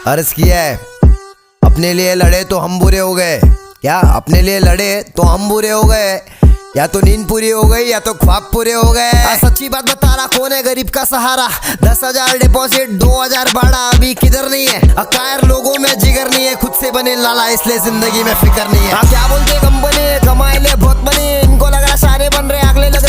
अर्ज किया है, अपने लिए लड़े तो हम बुरे हो गए। क्या अपने लिए लड़े तो हम बुरे हो गए? या तो नींद पूरी हो गई या तो ख्वाब पूरे हो गए। सच्ची बात बता रहा, कौन है गरीब का सहारा? 10,000 डिपॉजिट 2,000 भाड़ा, अभी किधर नहीं है। अकायर लोगों में जिगर नहीं है, खुद से बने लाला इसलिए जिंदगी में फिक्र नहीं है। क्या बोलते कंपनी कमाए ले बहुत बने, इनको लग रहा सारे बन रहे, अगले लग